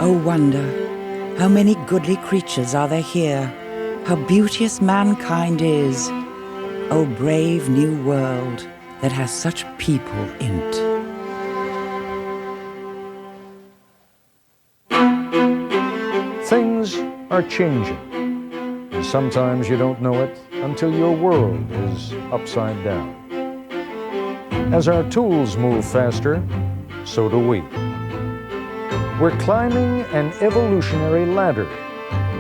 Oh wonder, how many goodly creatures are there here, how beauteous mankind is. Oh brave new world that has such people in't. Things are changing, and sometimes you don't know it until your world is upside down. As our tools move faster, so do we. We're climbing an evolutionary ladder,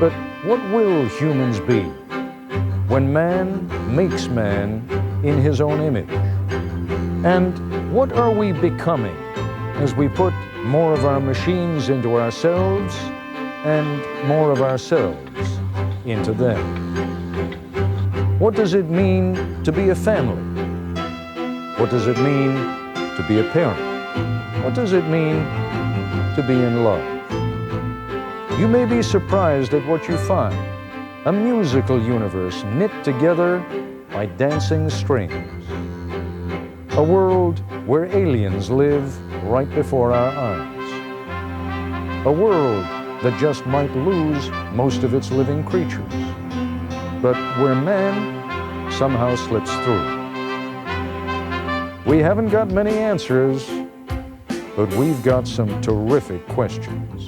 but what will humans be when man makes man in his own image? And what are we becoming as we put more of our machines into ourselves and more of ourselves into them? What does it mean to be a family? What does it mean to be a parent? What does it mean to be in love? You may be surprised at what you find. A musical universe knit together by dancing strings. A world where aliens live right before our eyes. A world that just might lose most of its living creatures, but where man somehow slips through. We haven't got many answers, but we've got some terrific questions.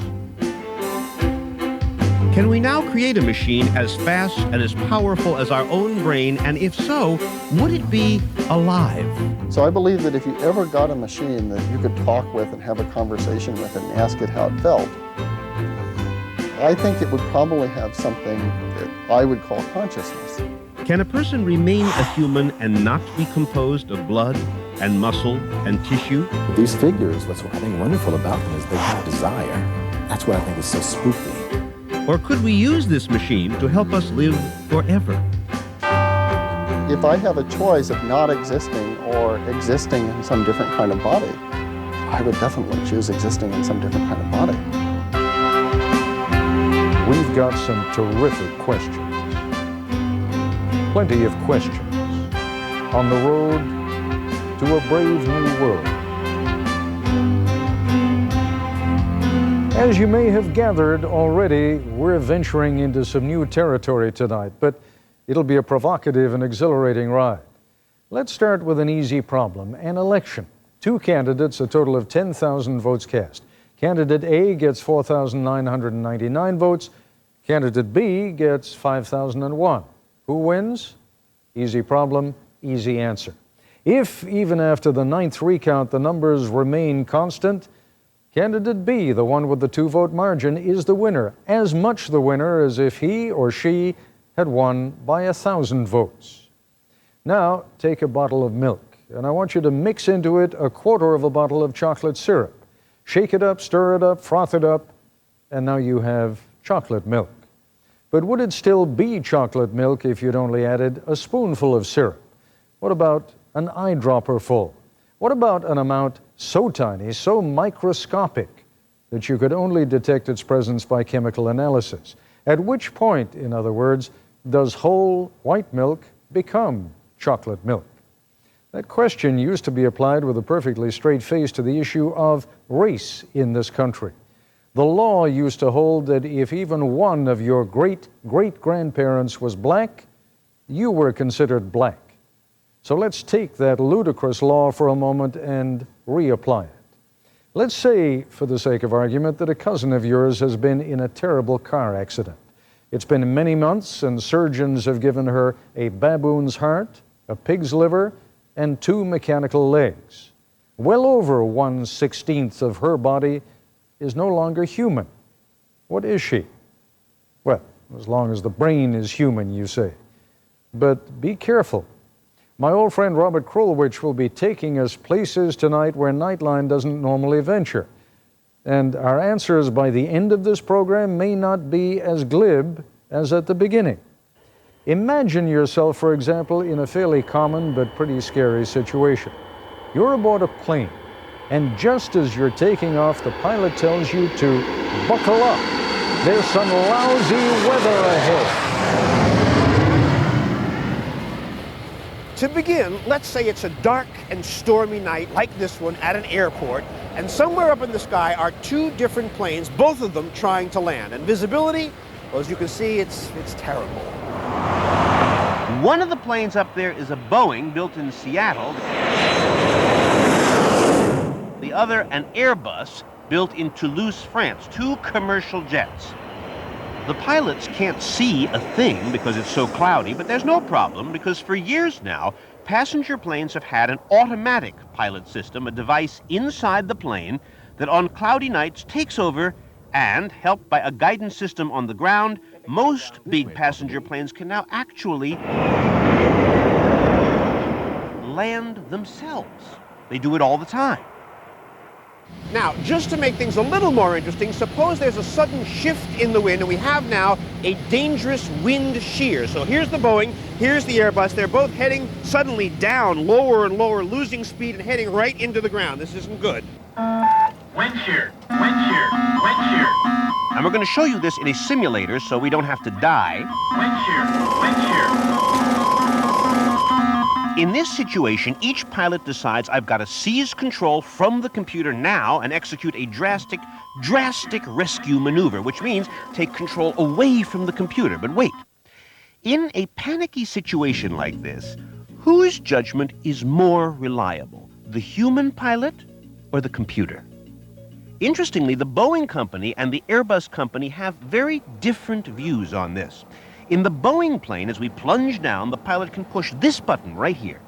Can we now create a machine as fast and as powerful as our own brain? And if so, would it be alive? So I believe that if you ever got a machine that you could talk with and have a conversation with and ask it how it felt, I think it would probably have something that I would call consciousness. Can a person remain a human and not be composed of blood and muscle and tissue? These figures, what's I think wonderful about them is they have desire. That's what I think is so spooky. Or could we use this machine to help us live forever? If I have a choice of not existing or existing in some different kind of body, I would definitely choose existing in some different kind of body. We've got some terrific questions. Plenty of questions on the road to a brave new world. As you may have gathered already, we're venturing into some new territory tonight, but it'll be a provocative and exhilarating ride. Let's start with an easy problem, an election. Two candidates, a total of 10,000 votes cast. Candidate A gets 4,999 votes. Candidate B gets 5,001. Who wins? Easy problem, easy answer. If, even after the 9th recount, the numbers remain constant, Candidate B, the one with the 2-vote margin, is the winner, as much the winner as if he or she had won by 1,000 votes. Now, take a bottle of milk, and I want you to mix into it a quarter of a bottle of chocolate syrup. Shake it up, stir it up, froth it up, and now you have chocolate milk. But would it still be chocolate milk if you'd only added a spoonful of syrup? What about an eyedropper full? What about an amount so tiny, so microscopic, that you could only detect its presence by chemical analysis? At which point, in other words, does whole white milk become chocolate milk? That question used to be applied with a perfectly straight face to the issue of race in this country. The law used to hold that if even one of your great-great-grandparents was black, you were considered black. So let's take that ludicrous law for a moment and reapply it. Let's say, for the sake of argument, that a cousin of yours has been in a terrible car accident. It's been many months, and surgeons have given her a baboon's heart, a pig's liver, and 2 mechanical legs. Well over 1/16 of her body is no longer human. What is she? Well, as long as the brain is human, you say. But be careful. My old friend Robert Krulwich will be taking us places tonight where Nightline doesn't normally venture. And our answers by the end of this program may not be as glib as at the beginning. Imagine yourself, for example, in a fairly common but pretty scary situation. You're aboard a plane, and just as you're taking off, the pilot tells you to buckle up. There's some lousy weather ahead. To begin, let's say it's a dark and stormy night like this one at an airport, And somewhere up in the sky are two different planes, both of them trying to land. And visibility, well, as you can see, it's terrible. One of the planes up there is a Boeing built in Seattle. The other, an Airbus built in Toulouse, France. Two commercial jets. The pilots can't see a thing because it's so cloudy, but there's no problem because for years now, passenger planes have had an automatic pilot system, a device inside the plane that on cloudy nights takes over and, helped by a guidance system on the ground, most big passenger planes can now actually land themselves. They do it all the time. Now, just to make things a little more interesting, suppose there's a sudden shift in the wind, and we have now a dangerous wind shear. So here's the Boeing, here's the Airbus. They're both heading suddenly down, lower and lower, losing speed and heading right into the ground. This isn't good. Wind shear, wind shear, wind shear. And we're going to show you this in a simulator so we don't have to die. Wind shear, wind shear. In this situation, each pilot decides I've got to seize control from the computer now and execute a drastic rescue maneuver, which means take control away from the computer. But wait, in a panicky situation like this, whose judgment is more reliable, the human pilot or the computer? Interestingly, the Boeing company and the Airbus company have very different views on this. In the Boeing plane, as we plunge down, the pilot can push this button right here.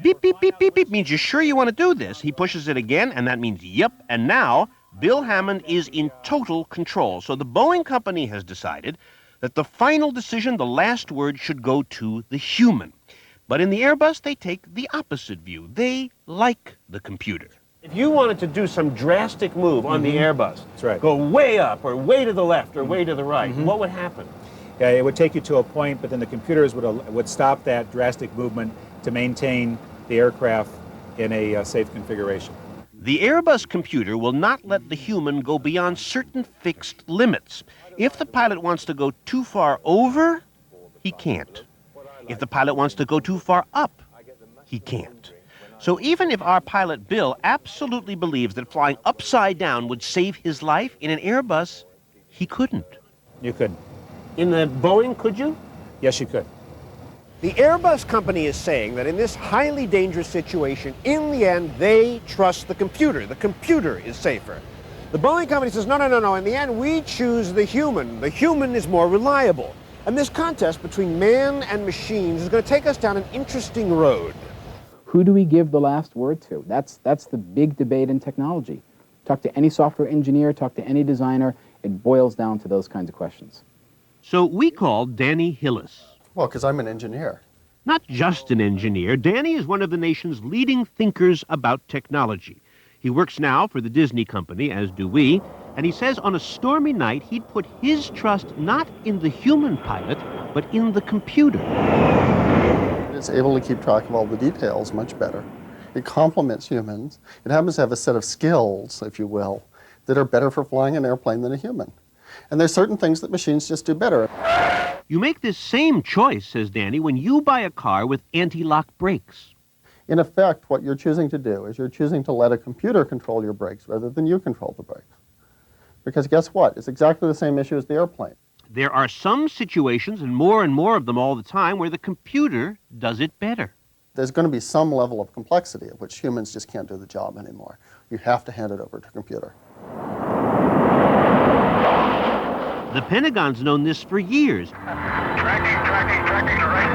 Beep, beep, beep, beep, beep means you're sure you want to do this. He pushes it again, and that means yep. And now, Bill Hammond is in total control. So the Boeing company has decided that the final decision, the last word, should go to the human. But in the Airbus, they take the opposite view. They like the computer. If you wanted to do some drastic move on the Airbus, That's right. go way up or way to the left or way to the right, what would happen? Yeah, it would take you to a point, but then the computers would stop that drastic movement to maintain the aircraft in a safe configuration. The Airbus computer will not let the human go beyond certain fixed limits. If the pilot wants to go too far over, he can't. If the pilot wants to go too far up, he can't. So even if our pilot, Bill, absolutely believes that flying upside down would save his life, in an Airbus, he couldn't. You couldn't. In the Boeing, could you? Yes, you could. The Airbus company is saying that in this highly dangerous situation, in the end, they trust the computer. The computer is safer. The Boeing company says, no, in the end, we choose the human. The human is more reliable. And this contest between man and machines is going to take us down an interesting road. Who do we give the last word to? That's the big debate in technology. Talk to any software engineer, talk to any designer, it boils down to those kinds of questions. So we called Danny Hillis. Well, because I'm an engineer. Not just an engineer, Danny is one of the nation's leading thinkers about technology. He works now for the Disney company, as do we, and he says on a stormy night he'd put his trust not in the human pilot, but in the computer. It's able to keep track of all the details much better. It complements humans. It happens to have a set of skills, if you will, that are better for flying an airplane than a human. And there's certain things that machines just do better. You make this same choice, says Danny, when you buy a car with anti-lock brakes. In effect, what you're choosing to do is you're choosing to let a computer control your brakes rather than you control the brakes. Because guess what? It's exactly the same issue as the airplane. There are some situations, and more of them all the time, where the computer does it better. There's going to be some level of complexity of which humans just can't do the job anymore. You have to hand it over to a computer. The Pentagon's known this for years. Tracking right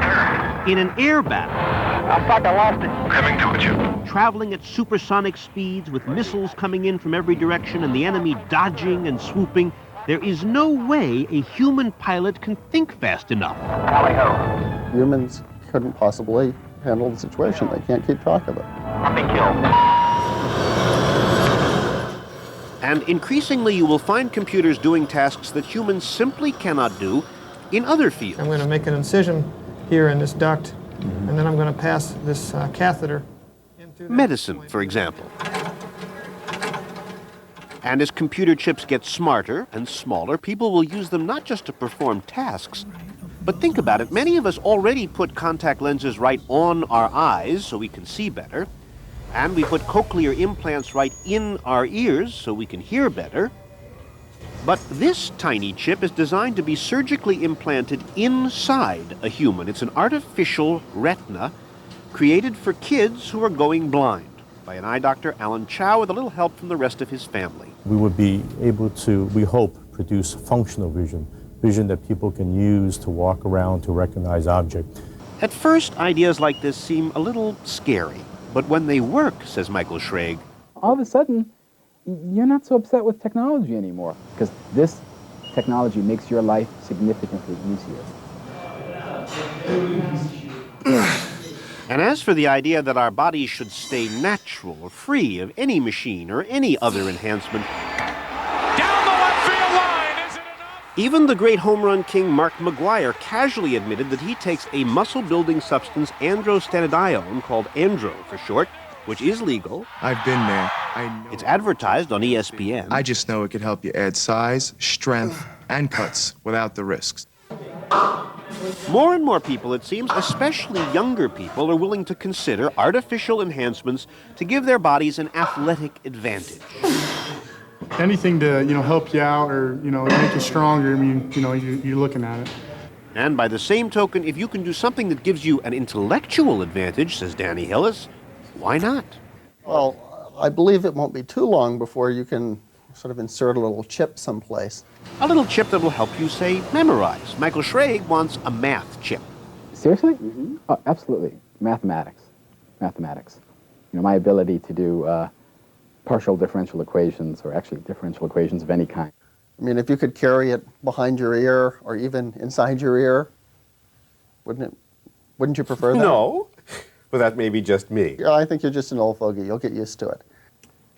there. In an air battle, I thought I lost it. Coming towards you. traveling at supersonic speeds with missiles coming in from every direction and the enemy dodging and swooping, there is no way a human pilot can think fast enough. Tally-ho. Humans couldn't possibly handle the situation. They can't keep track of it. I've been killed. And increasingly you will find computers doing tasks that humans simply cannot do in other fields. I'm going to make an incision here in this duct, and then I'm going to pass this catheter into Medicine, for example. And as computer chips get smarter and smaller, people will use them not just to perform tasks, but think about it. Many of us already put contact lenses right on our eyes so we can see better. And we put cochlear implants right in our ears so we can hear better. But this tiny chip is designed to be surgically implanted inside a human. It's an artificial retina created for kids who are going blind by an eye doctor, Alan Chow, with a little help from the rest of his family. We would be able to, we hope, produce functional vision, vision that people can use to walk around, to recognize objects. At first, ideas like this seem a little scary. But when they work, says Michael Schrage, all of a sudden, you're not so upset with technology anymore, because this technology makes your life significantly easier. And as for the idea that our bodies should stay natural or free of any machine or any other enhancement, Down the left field line, is it enough? even the great home run king Mark McGwire casually admitted that he takes a muscle-building substance, androstenedione, called Andro for short, which is legal. I've been there. I know. It's advertised on ESPN. I just know it could help you add size, strength, and cuts without the risks. More and more people, it seems, especially younger people, are willing to consider artificial enhancements to give their bodies an athletic advantage. Anything to, help you out or, make you stronger, I mean, you're looking at it. And by the same token, if you can do something that gives you an intellectual advantage, says Danny Hillis, why not? Well, I believe it won't be too long before you can sort of insert a little chip someplace. A little chip that will help you, say, memorize. Michael Schrage wants a math chip. Seriously? Mm-hmm. Oh, absolutely. Mathematics. Mathematics. My ability to do partial differential equations, or actually differential equations of any kind. I mean, if you could carry it behind your ear or even inside your ear, wouldn't you prefer that? No. Well, that may be just me. Yeah, I think you're just an old fogey. You'll get used to it.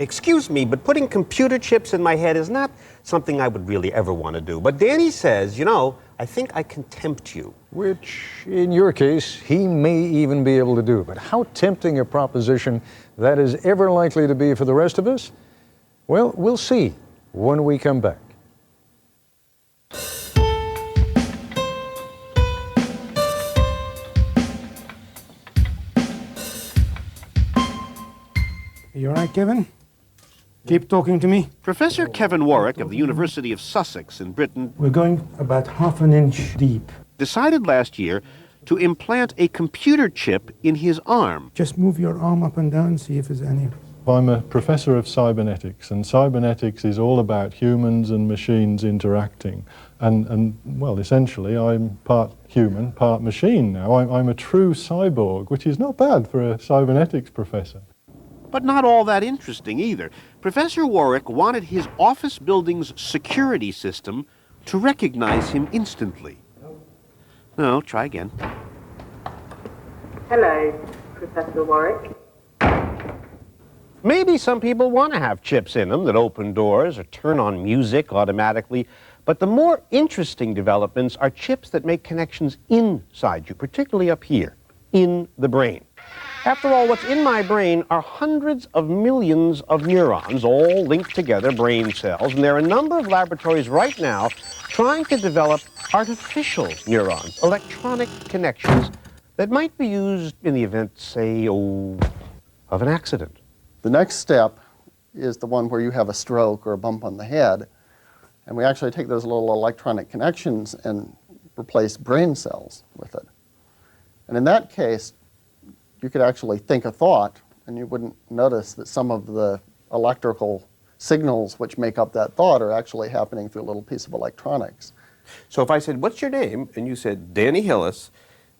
Excuse me, but putting computer chips in my head is not something I would really ever want to do. But Danny says, I think I can tempt you. Which, in your case, he may even be able to do. But how tempting a proposition that is ever likely to be for the rest of us? Well, we'll see when we come back. You all right, Kevin? Keep talking to me. Professor Kevin Warwick of the University of Sussex in Britain We're going about half an inch deep. decided last year to implant a computer chip in his arm. Just move your arm up and down, see if there's any. I'm a professor of cybernetics, and cybernetics is all about humans and machines interacting. And well, essentially, I'm part human, part machine now. I'm a true cyborg, which is not bad for a cybernetics professor. But not all that interesting either. Professor Warwick wanted his office building's security system to recognize him instantly. No, try again. Hello, Professor Warwick. Maybe some people want to have chips in them that open doors or turn on music automatically, but the more interesting developments are chips that make connections inside you, particularly up here, in the brain. After all, what's in my brain are hundreds of millions of neurons, all linked together, brain cells, and there are a number of laboratories right now trying to develop artificial neurons, electronic connections that might be used in the event, say, of an accident. The next step is the one where you have a stroke or a bump on the head, and we actually take those little electronic connections and replace brain cells with it. And in that case, you could actually think a thought, and you wouldn't notice that some of the electrical signals which make up that thought are actually happening through a little piece of electronics. So if I said, what's your name? And you said, Danny Hillis,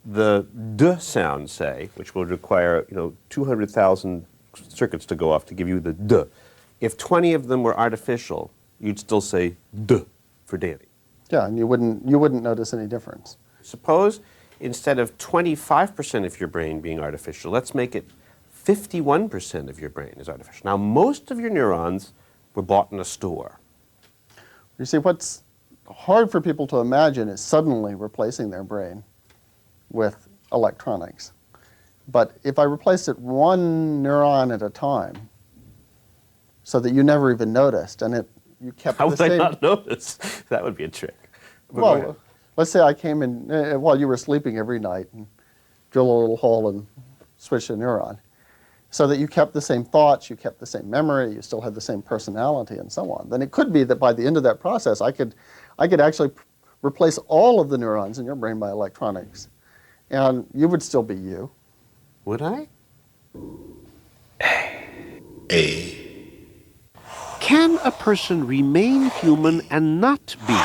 the D sound, say, which would require, 200,000 circuits to go off to give you the D. If 20 of them were artificial, you'd still say D for Danny. Yeah, and you wouldn't notice any difference. Suppose instead of 25% of your brain being artificial, let's make it 51% of your brain is artificial. Now, most of your neurons were bought in a store. You see, what's hard for people to imagine is suddenly replacing their brain with electronics. But if I replaced it one neuron at a time, so that you never even noticed, and you kept How the would same... I not notice? That would be a trick. But well, let's say I came in while you were sleeping every night and drill a little hole and switch a neuron. so that you kept the same thoughts, you kept the same memory, you still had the same personality and so on, then it could be that by the end of that process, I could actually replace all of the neurons in your brain by electronics, and you would still be you. Would I? Can a person remain human and not be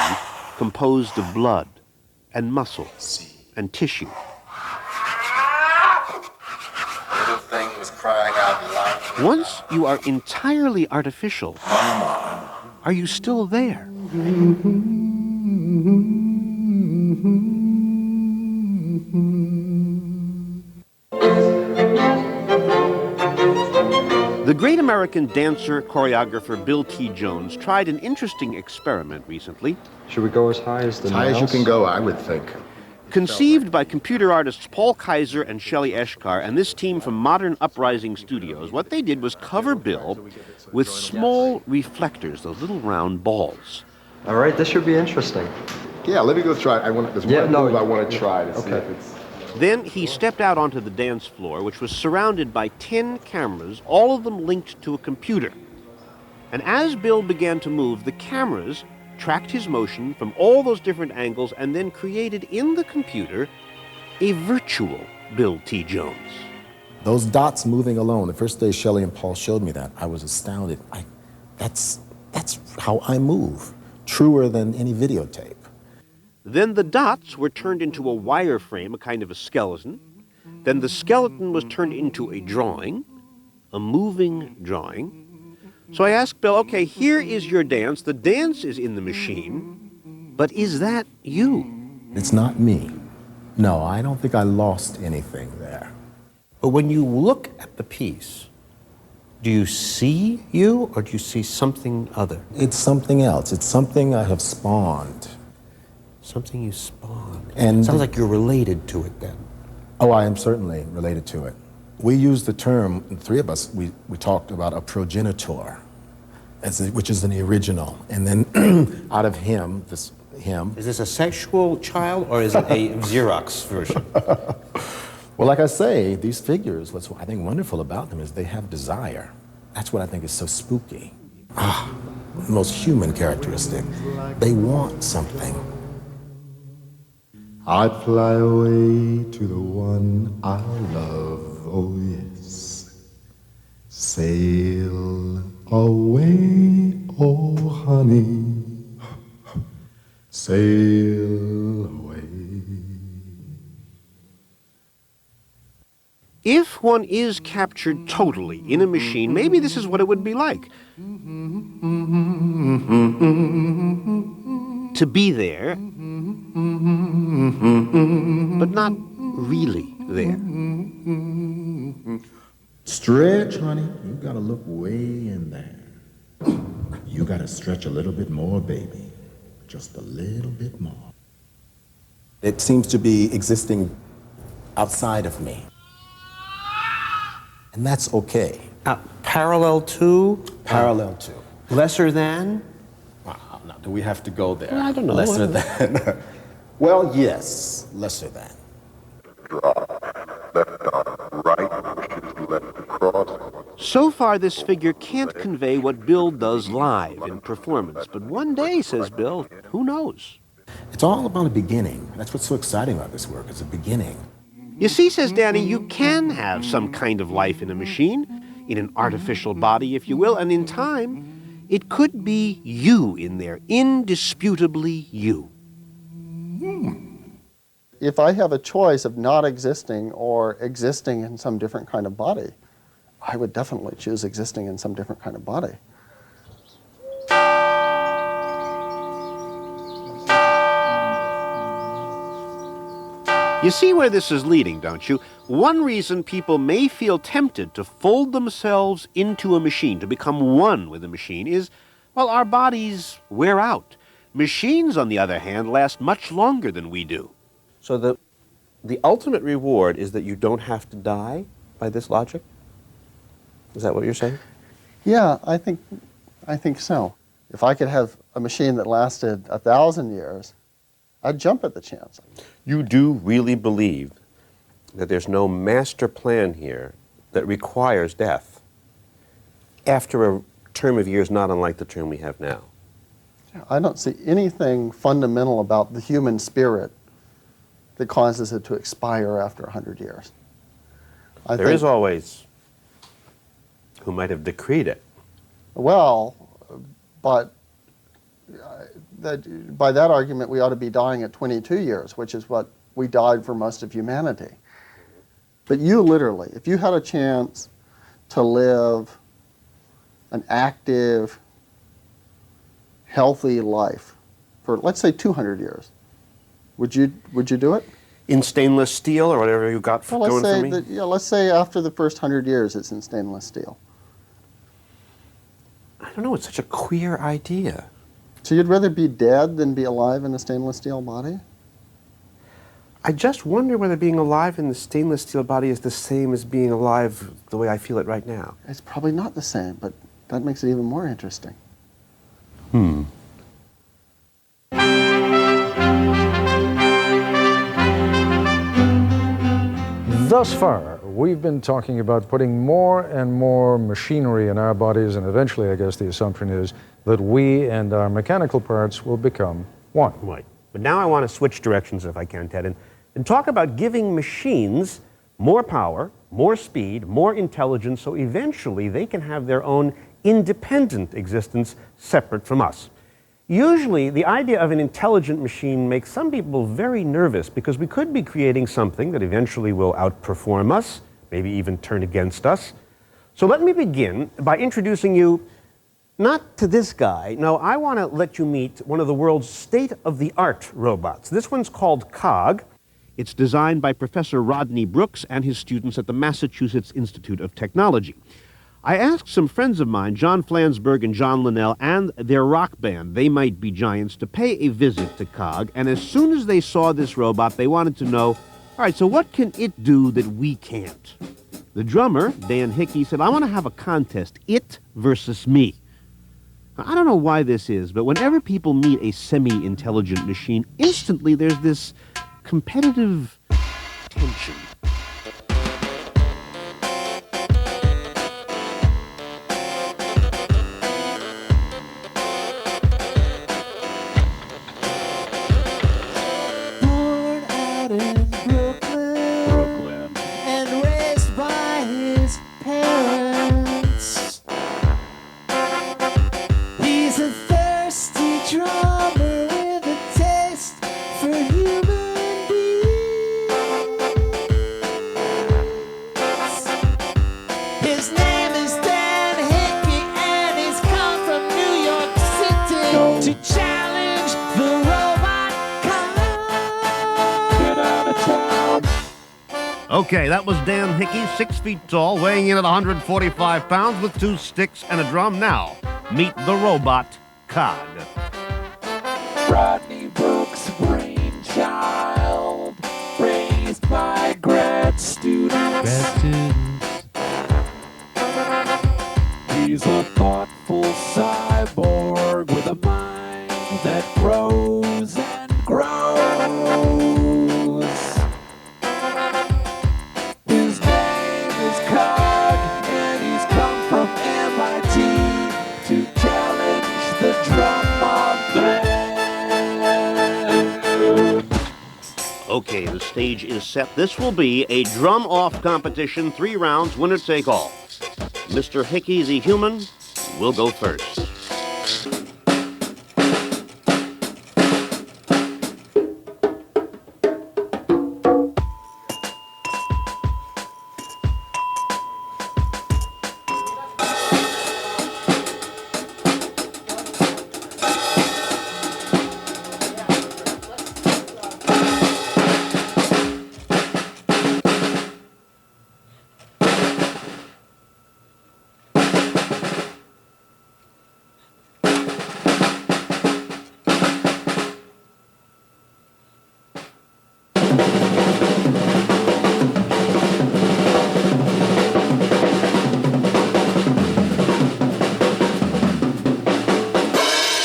composed of blood and muscle and tissue? Little thing was crying out loud. Once you are entirely artificial, are you still there? The great American dancer, choreographer Bill T. Jones tried an interesting experiment recently. Should we go as high as the As high as you can go, I would think. Conceived by computer artists Paul Kaiser and Shelley Eshkar and this team from Modern Uprising Studios, what they did was cover Bill with small reflectors, those little round balls. All right, this should be interesting. Yeah, let me go try it. There's one move I want to try to see if it's... Then he stepped out onto the dance floor, which was surrounded by 10 cameras, all of them linked to a computer. And as Bill began to move, the cameras tracked his motion from all those different angles and then created in the computer a virtual Bill T. Jones. Those dots moving alone, the first day Shelley and Paul showed me that, I was astounded. That's how I move, truer than any videotape. Then the dots were turned into a wireframe, a kind of a skeleton. Then the skeleton was turned into a drawing, a moving drawing. So I asked Bill, okay, here is your dance. The dance is in the machine, but is that you? It's not me. No, I don't think I lost anything there. But when you look at the piece, do you see you or do you see something other? It's something else. It's something I have spawned. Something you spawned. And sounds like you're related to it then. Oh, I am certainly related to it. We used the term, the three of us, we talked about a progenitor, which is in the original. And then out of him. Is this a sexual child or is it a Xerox version? Well, like I say, these figures, what's I think wonderful about them is they have desire. That's what I think is so spooky. The most human characteristic. They want something. I'd fly away to the one I love, oh yes. Sail away, oh honey. Sail away. If one is captured totally in a machine, maybe this is what it would be like. To be there, but not really there. Stretch, honey. You gotta look way in there. You gotta stretch a little bit more, baby. Just a little bit more. It seems to be existing outside of me. And that's okay. Parallel to? Parallel to. Lesser than? Now, do we have to go there? Well, I don't know. Lesser than. Well, yes, lesser than. So far, this figure can't convey what Bill does live in performance. But one day, says Bill, who knows? It's all about a beginning. That's what's so exciting about this work. It's a beginning. You see, says Danny, you can have some kind of life in a machine, in an artificial body, if you will, and in time, it could be you in there, indisputably you. If I have a choice of not existing or existing in some different kind of body, I would definitely choose existing in some different kind of body. You see where this is leading, don't you? One reason people may feel tempted to fold themselves into a machine, to become one with a machine, is, well, our bodies wear out. Machines, on the other hand, last much longer than we do. So the ultimate reward is that you don't have to die by this logic? Is that what you're saying? Yeah, I think so. If I could have a machine that lasted 1,000 years, I'd jump at the chance. You do really believe that there's no master plan here that requires death after a term of years not unlike the term we have now. I don't see anything fundamental about the human spirit that causes it to expire after 100 years. There is always who might have decreed it. Well, but by that argument, we ought to be dying at 22 years, which is what we died for most of humanity. But you literally, if you had a chance to live an active, healthy life for, let's say, 200 years, would you do it? In stainless steel or whatever you got Well, going for me? let's say after the first 100 years it's in stainless steel. I don't know, it's such a queer idea. So you'd rather be dead than be alive in a stainless steel body? I just wonder whether being alive in the stainless steel body is the same as being alive the way I feel it right now. It's probably not the same, but that makes it even more interesting. Thus far, we've been talking about putting more and more machinery in our bodies, and eventually, I guess the assumption is that we and our mechanical parts will become one. Right. But now I want to switch directions, if I can, Ted, and talk about giving machines more power, more speed, more intelligence, so eventually they can have their own independent existence separate from us. Usually, the idea of an intelligent machine makes some people very nervous because we could be creating something that eventually will outperform us, maybe even turn against us. So let me begin by introducing you not to this guy. No, I want to let you meet one of the world's state-of-the-art robots. This one's called COG. It's designed by Professor Rodney Brooks and his students at the Massachusetts Institute of Technology. I asked some friends of mine, John Flansburgh and John Linnell, and their rock band, They Might Be Giants, to pay a visit to COG, and as soon as they saw this robot, they wanted to know, all right, so what can it do that we can't? The drummer, Dan Hickey, said, I want to have a contest, it versus me. Now, I don't know why this is, but whenever people meet a semi-intelligent machine, instantly there's this competitive tension. Okay, that was Dan Hickey, 6 feet tall, weighing in at 145 pounds with 2 sticks and a drum. Now, meet the robot, COG. Rodney Brooks' brainchild, raised by grad students. He's a thoughtful cyborg with a mind that grows and grows. His name is COG, and he's come from MIT to challenge the drum on thread. Okay, the stage is set. This will be a drum-off competition, 3 rounds, winner take all. Mr. Hickey, the human, will go first.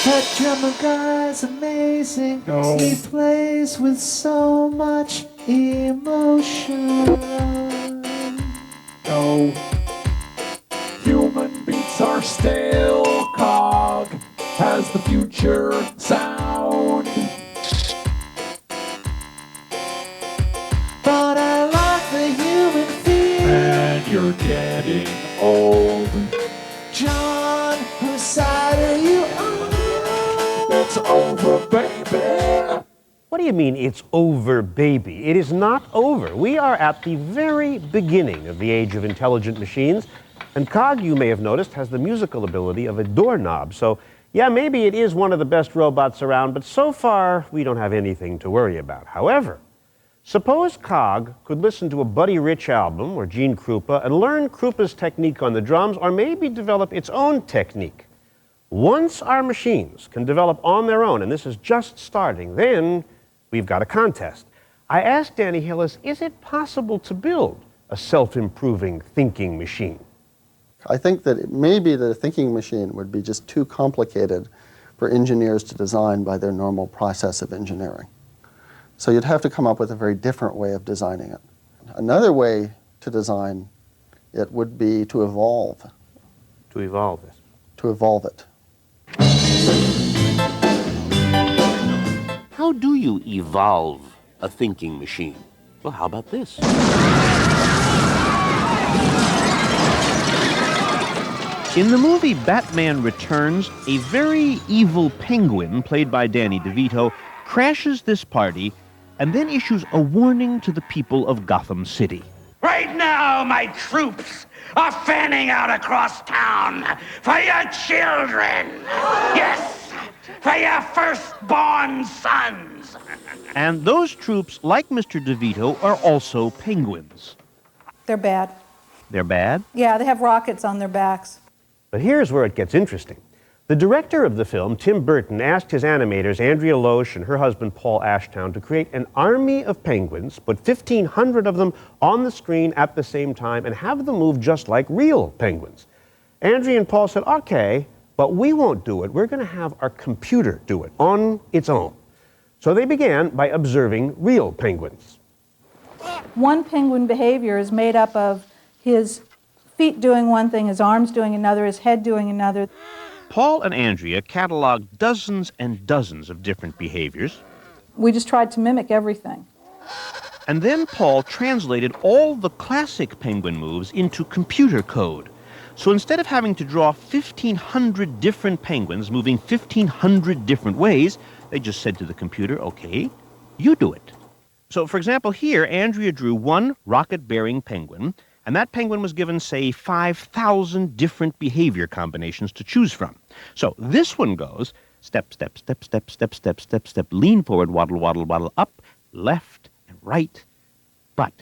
That drummer guy's amazing. No. He plays with so much emotion. No. know. Human beats are still cog. Has the future sound? But I like the human feel. And you're getting old. John, whose side are you on? It's over, baby. What do you mean it's over, baby? It is not over. We are at the very beginning of the age of intelligent machines, and Cog, you may have noticed, has the musical ability of a doorknob. So, yeah, maybe it is one of the best robots around, but so far, we don't have anything to worry about. However, suppose Cog could listen to a Buddy Rich album, or Gene Krupa, and learn Krupa's technique on the drums, or maybe develop its own technique. Once our machines can develop on their own, and this is just starting, then we've got a contest. I asked Danny Hillis, is it possible to build a self-improving thinking machine? I think that it may be that a thinking machine would be just too complicated for engineers to design by their normal process of engineering. So you'd have to come up with a very different way of designing it. Another way to design it would be to evolve. To evolve it? To evolve it. How do you evolve a thinking machine? Well, how about this? In the movie Batman Returns, a very evil penguin, played by Danny DeVito, crashes this party and then issues a warning to the people of Gotham City. Right now, my troops are fanning out across town for your children. Yes, for your firstborn sons. And those troops, like Mr. DeVito, are also penguins. They're bad. They're bad? Yeah, they have rockets on their backs. But here's where it gets interesting. The director of the film, Tim Burton, asked his animators, Andrea Loesch and her husband, Paul Ashtown, to create an army of penguins, put 1,500 of them on the screen at the same time, and have them move just like real penguins. Andrea and Paul said, okay, but we won't do it. We're going to have our computer do it on its own. So they began by observing real penguins. One penguin behavior is made up of his feet doing one thing, his arms doing another, his head doing another. Paul and Andrea cataloged dozens and dozens of different behaviors. We just tried to mimic everything. And then Paul translated all the classic penguin moves into computer code. So instead of having to draw 1,500 different penguins moving 1,500 different ways, they just said to the computer, okay, you do it. So, for example, here, Andrea drew one rocket-bearing penguin, and that penguin was given, say, 5,000 different behavior combinations to choose from. So this one goes step, step, step, step, step, step, step, step, lean forward, waddle, waddle, waddle, up, left, and right. But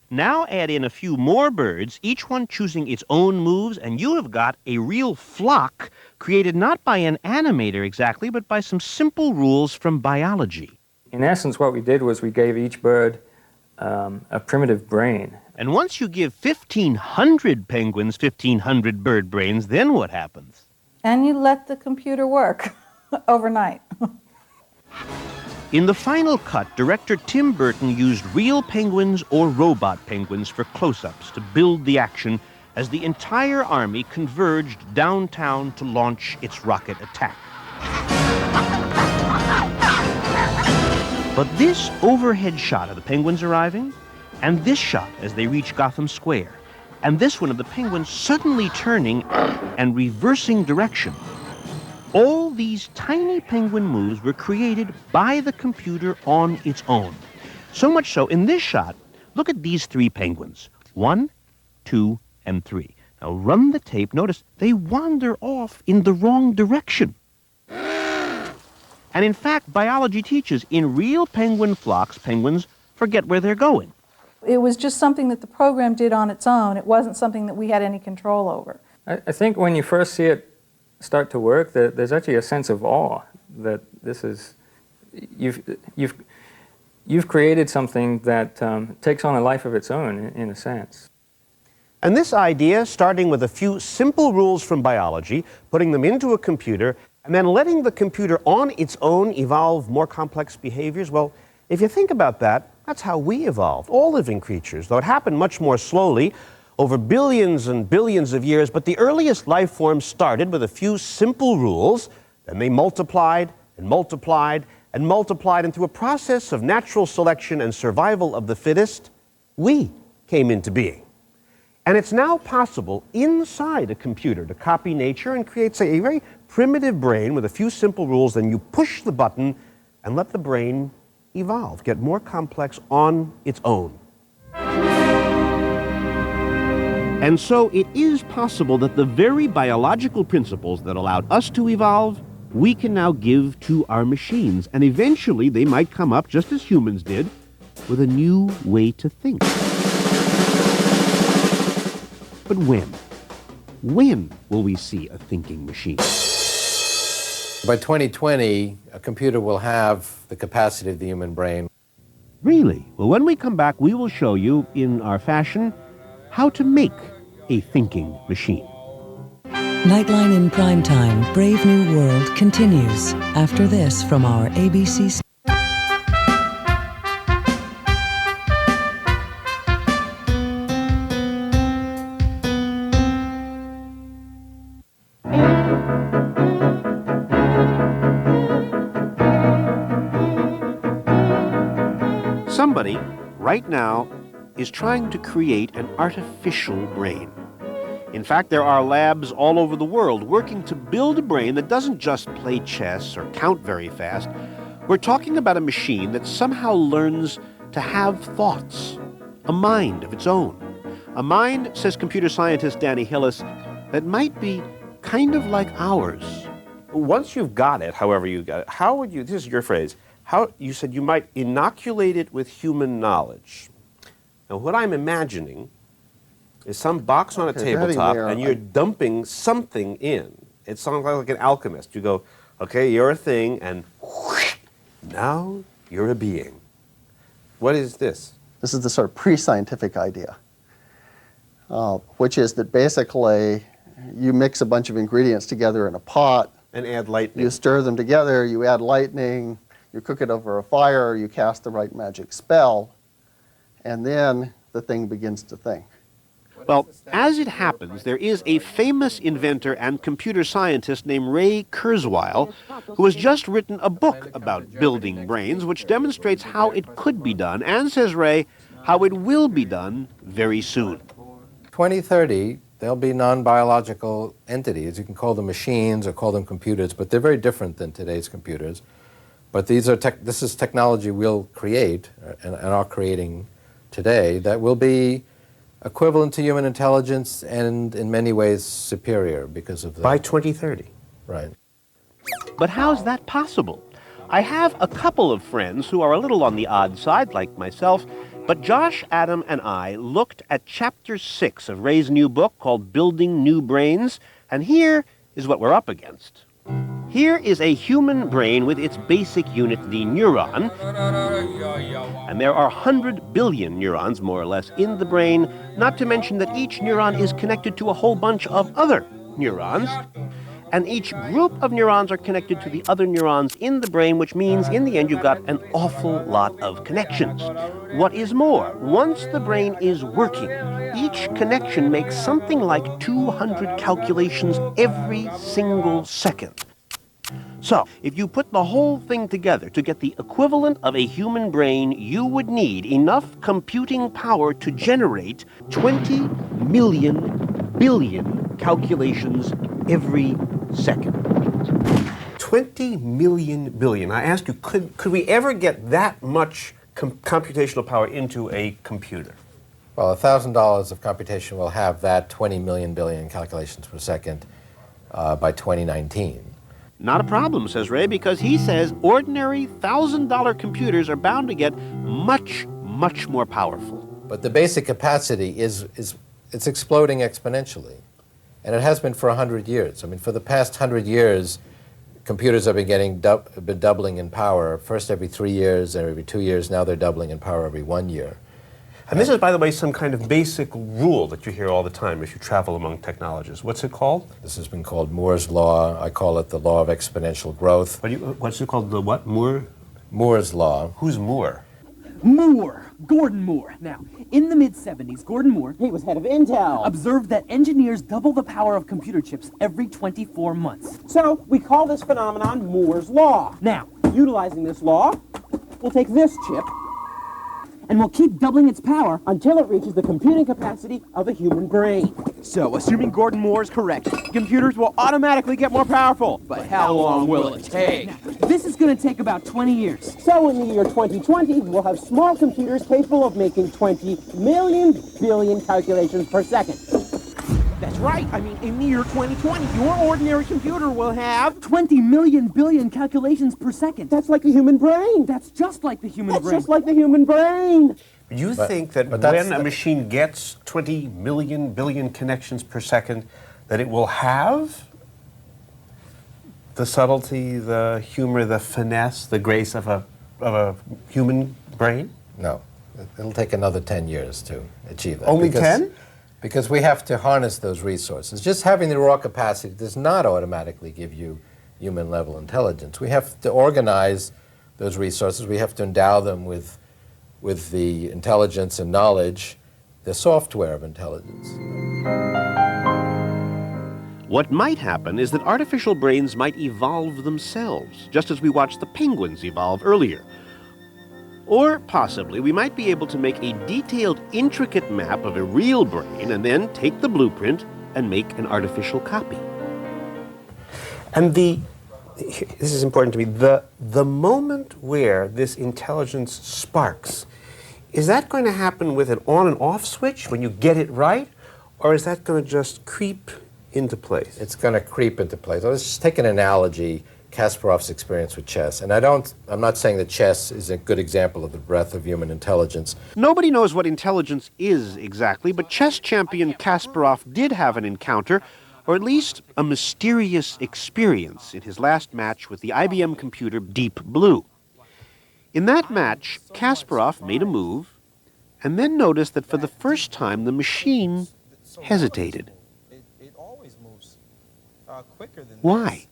now add in a few more birds, each one choosing its own moves, and you have got a real flock created not by an animator exactly, but by some simple rules from biology. In essence, what we did was we gave each bird a primitive brain. And once you give 1,500 penguins 1,500 bird brains, then what happens? And you let the computer work overnight. In the final cut, director Tim Burton used real penguins or robot penguins for close-ups to build the action as the entire army converged downtown to launch its rocket attack. But this overhead shot of the penguins arriving, and this shot as they reach Gotham Square, and this one of the penguins suddenly turning and reversing direction, all these tiny penguin moves were created by the computer on its own. So much so, in this shot, look at these three penguins. 1, 2, and 3. Now run the tape. Notice they wander off in the wrong direction. And in fact, biology teaches in real penguin flocks, penguins forget where they're going. It was just something that the program did on its own. It wasn't something that we had any control over. I think when you first see it start to work, there's actually a sense of awe that this is, you've created something that takes on a life of its own, in a sense. And this idea, starting with a few simple rules from biology, putting them into a computer, and then letting the computer on its own evolve more complex behaviors, well, if you think about that, that's how we evolved, all living creatures, though it happened much more slowly. over billions and billions of years, but the earliest life forms started with a few simple rules, then they multiplied and multiplied and multiplied, and through a process of natural selection and survival of the fittest, we came into being. And it's now possible inside a computer to copy nature and create, say, a very primitive brain with a few simple rules. Then you push the button and let the brain evolve, get more complex on its own. And so it is possible that the very biological principles that allowed us to evolve, we can now give to our machines. And eventually they might come up, just as humans did, with a new way to think. But when? When will we see a thinking machine? By 2020, a computer will have the capacity of the human brain. Really? Well, when we come back, we will show you, in our fashion, how to make a thinking machine. Nightline in Primetime, Brave New World continues after this from our ABC. Somebody, right now, is trying to create an artificial brain. In fact, there are labs all over the world working to build a brain that doesn't just play chess or count very fast. We're talking about a machine that somehow learns to have thoughts, a mind of its own. A mind, says computer scientist Danny Hillis, that might be kind of like ours. Once you've got it, however you got it, how would you, this is your phrase, how, you said you might inoculate it with human knowledge. Now, what I'm imagining is some box on a tabletop, and you're dumping something in. It sounds like an alchemist. You go, okay, you're a thing, and whoosh, now you're a being. What is this? This is the sort of pre-scientific idea, which is that basically you mix a bunch of ingredients together in a pot. And add lightning. You stir them together, you add lightning, you cook it over a fire, you cast the right magic spell, and then the thing begins to think. Well, as it happens, there is a famous inventor and computer scientist named Ray Kurzweil who has just written a book about building brains, which demonstrates how it could be done, and, says Ray, how it will be done very soon. 2030, there'll be non-biological entities. You can call them machines or call them computers, but they're very different than today's computers. But this is technology we'll create and are creating today that will be equivalent to human intelligence and in many ways superior because of that. By 2030. Right. But how's that possible? I have a couple of friends who are a little on the odd side, like myself, but Josh, Adam, and I looked at Chapter 6 of Ray's new book called Building New Brains, and here is what we're up against. Here is a human brain with its basic unit, the neuron, and there are 100 billion neurons, more or less, in the brain, not to mention that each neuron is connected to a whole bunch of other neurons, and each group of neurons are connected to the other neurons in the brain, which means in the end you've got an awful lot of connections. What is more, once the brain is working, each connection makes something like 200 calculations every single second. So, if you put the whole thing together to get the equivalent of a human brain, you would need enough computing power to generate 20 million billion calculations every second. 20 million billion. I ask you, could we ever get that much computational power into a computer? Well, $1,000 of computation will have that 20 million billion calculations per second by 2019. Not a problem, says Ray, because he says ordinary $1,000 computers are bound to get much, much more powerful. But the basic capacity it's exploding exponentially. And it has been for 100 years. I mean, for the past 100 years, computers have been been doubling in power, first every 3 years, then every 2 years. Now they're doubling in power every 1 year. And this is, by the way, some kind of basic rule that you hear all the time if you travel among technologists. What's it called? This has been called Moore's Law. I call it the law of exponential growth. What's it called? The what? Moore? Moore's Law. Who's Moore? Moore, Gordon Moore. Now, in the mid-70s, Gordon Moore, he was head of Intel, observed that engineers double the power of computer chips every 24 months. So, we call this phenomenon Moore's Law. Now, Utilizing this law, we'll take this chip and we'll keep doubling its power until it reaches the computing capacity of a human brain. So, assuming Gordon Moore is correct, Computers will automatically get more powerful. But how long will it take? This is going to take about 20 years. So in the year 2020, we'll have small computers capable of making 20 million billion calculations per second. That's right. I mean, in the year 2020, your ordinary computer will have 20 million billion calculations per second. That's like the human brain. That's just like the human brain. That's just like the human brain. You think that when a machine gets 20 million billion connections per second, that it will have the subtlety, the humor, the finesse, the grace of a human brain? No. It'll take another 10 years to achieve that. Only 10? Because we have to harness those resources. Just having the raw capacity does not automatically give you human-level intelligence. We have to organize those resources. We have to endow them with the intelligence and knowledge, the software of intelligence. What might happen is that artificial brains might evolve themselves, just as we watched the penguins evolve earlier. Or possibly we might be able to make a detailed, intricate map of a real brain and then take the blueprint and make an artificial copy. And this is important to me, the moment where this intelligence sparks, is that going to happen with an on and off switch when you get it right? Or is that going to just creep into place? It's going to creep into place. Let's just take an analogy, Kasparov's experience with chess. And I'm not saying that chess is a good example of the breadth of human intelligence. Nobody knows what intelligence is exactly, but chess champion Kasparov did have an encounter, or at least a mysterious experience, in his last match with the IBM computer Deep Blue. In that match, Kasparov made a move and then noticed that for the first time the machine hesitated. Why?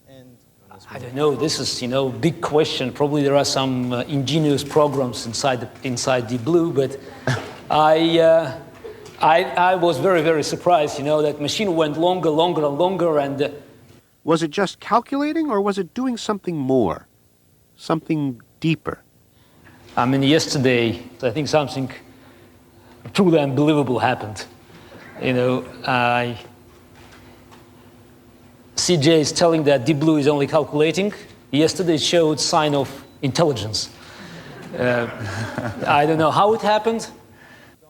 I don't know. This is, big question. Probably there are some ingenious programs inside Deep Blue, but I was very, very surprised. That machine went longer and longer, and was it just calculating, or was it doing something more, something deeper? I mean, yesterday I think something truly unbelievable happened. CJ is telling that Deep Blue is only calculating. Yesterday it showed sign of intelligence. I don't know how it happened.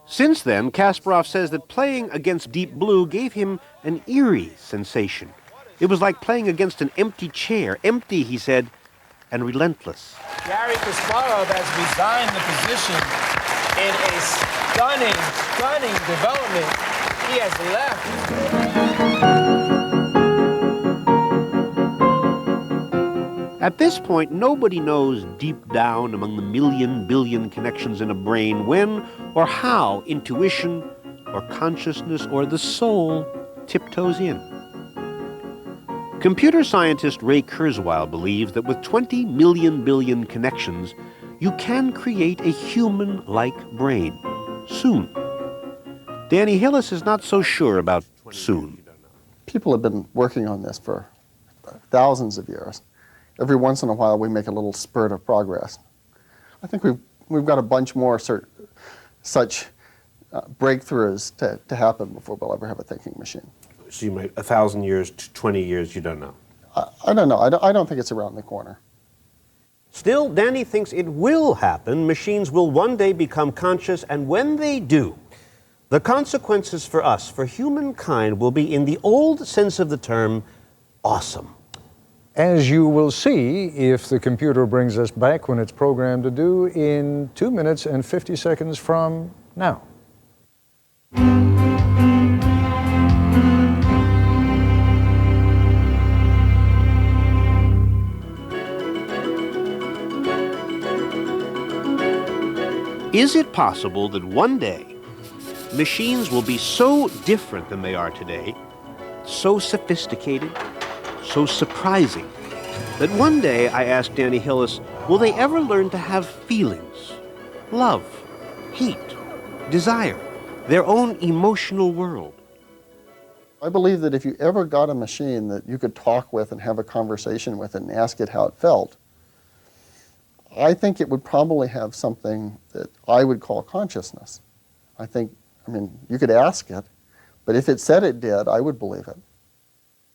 Since then, Kasparov says that playing against Deep Blue gave him an eerie sensation. It was like playing against an empty chair. Empty, he said, and relentless. Garry Kasparov has resigned the position in a stunning development. He has left. At this point, nobody knows deep down among the million billion connections in a brain when or how intuition or consciousness or the soul tiptoes in. Computer scientist Ray Kurzweil believes that with 20 million billion connections, you can create a human-like brain soon. Danny Hillis is not so sure about soon. People have been working on this for thousands of years. Every once in a while, we make a little spurt of progress. I think we've got a bunch more such breakthroughs to happen before we'll ever have a thinking machine. So you might 1,000 years to 20 years, you don't know. I don't know. I don't think it's around the corner. Still, Danny thinks it will happen. Machines will one day become conscious, and when they do, the consequences for us, for humankind, will be, in the old sense of the term, awesome. As you will see if the computer brings us back when it's programmed to do in 2 minutes and 50 seconds from now. Is it possible that one day machines will be so different than they are today, so sophisticated, so surprising, that one day, I asked Danny Hillis, will they ever learn to have feelings? love, hate, desire, their own emotional world. I believe that if you ever got a machine that you could talk with and have a conversation with it and ask it how it felt, I think it would probably have something that I would call consciousness. I mean, you could ask it, but if it said it did, I would believe it.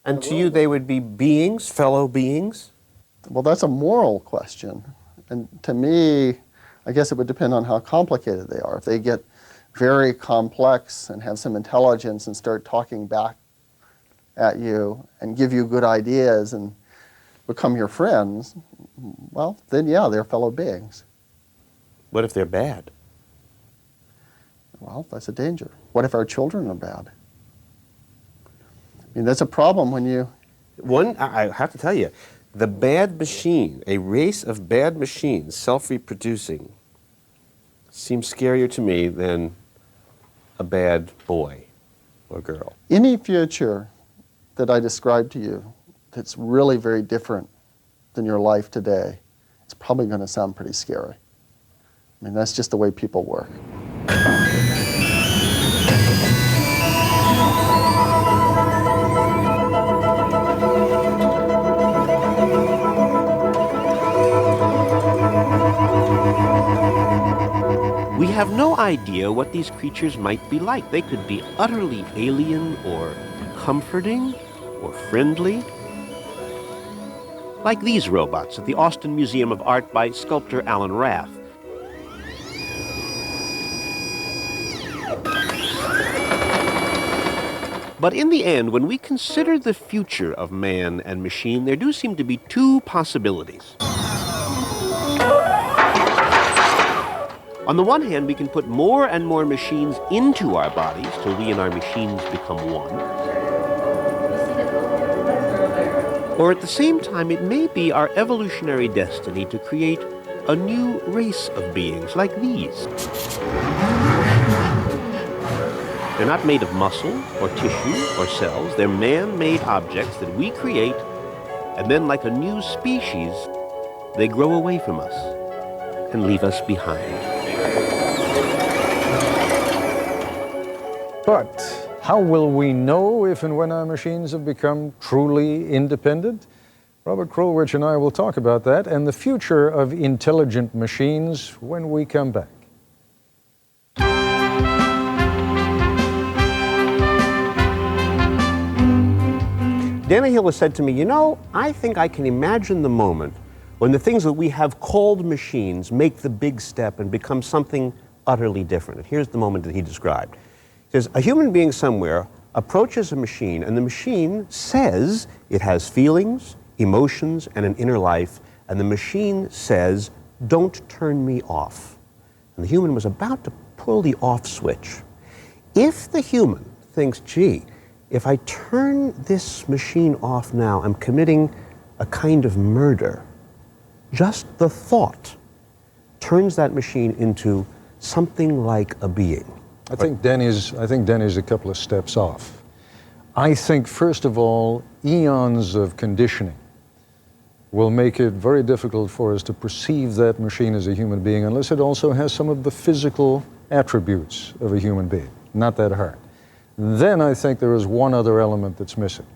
And to you, they would be beings, fellow beings? Well, that's a moral question. And to me, I guess it would depend on how complicated they are. If they get very complex and have some intelligence and start talking back at you and give you good ideas and become your friends, well, then yeah, they're fellow beings. What if they're bad? Well, that's a danger. What if our children are bad? I mean, that's a problem when you... I have to tell you, the bad machine, a race of bad machines self-reproducing, seems scarier to me than a bad boy or girl. Any future that I described to you that's really very different than your life today, it's probably going to sound pretty scary. I mean, that's just the way people work. We have no idea what these creatures might be like. They could be utterly alien or comforting or friendly. Like these robots at the Austin Museum of Art by sculptor Alan Rath. But in the end, when we consider the future of man and machine, there do seem to be two possibilities. On the one hand, we can put more and more machines into our bodies till we and our machines become one. Or at the same time, it may be our evolutionary destiny to create a new race of beings like these. They're not made of muscle or tissue or cells. They're man-made objects that we create, and then like a new species, they grow away from us and leave us behind. But how will we know if and when our machines have become truly independent? Robert Krulwich and I will talk about that and the future of intelligent machines when we come back. Danny Hill has said to me, you know, I think I can imagine the moment when the things that we have called machines make the big step and become something utterly different. And here's the moment that he described. He says, a human being somewhere approaches a machine, and the machine says it has feelings, emotions, and an inner life, and the machine says, don't turn me off. And the human was about to pull the off switch. If the human thinks, gee, if I turn this machine off now, I'm committing a kind of murder, just the thought turns that machine into something like a being. I think Danny's a couple of steps off. I think, first of all, eons of conditioning will make it very difficult for us to perceive that machine as a human being unless it also has some of the physical attributes of a human being. Not that hard. Then I think there is one other element that's missing,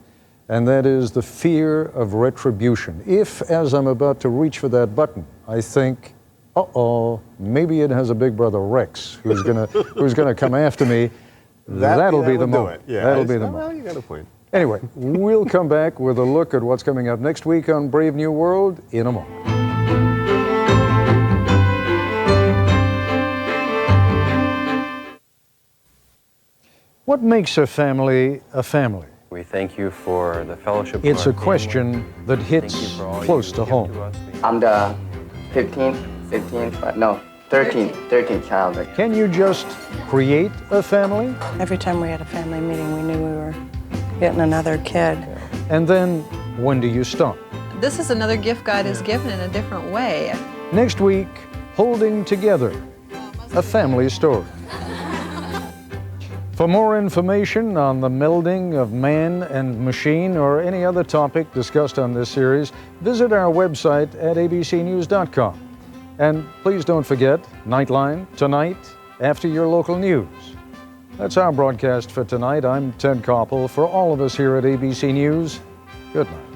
and that is the fear of retribution. If, as I'm about to reach for that button, I think, uh-oh, maybe it has a big brother Rex who's gonna come after me, that'll be the moment. Yeah, that'll be the moment. Well, you got a point. Anyway, we'll come back with a look at what's coming up next week on Brave New World in a moment. What makes a family a family? We thank you for the fellowship. It's a question that hits close to home. I'm the 13th child. Can you just create a family? Every time we had a family meeting, we knew we were getting another kid. And then, when do you stop? This is another gift God has given in a different way. Next week, Holding Together, a family story. For more information on the melding of man and machine or any other topic discussed on this series, visit our website at abcnews.com. And please don't forget, Nightline, tonight, after your local news. That's our broadcast for tonight. I'm Ted Koppel. For all of us here at ABC News, good night.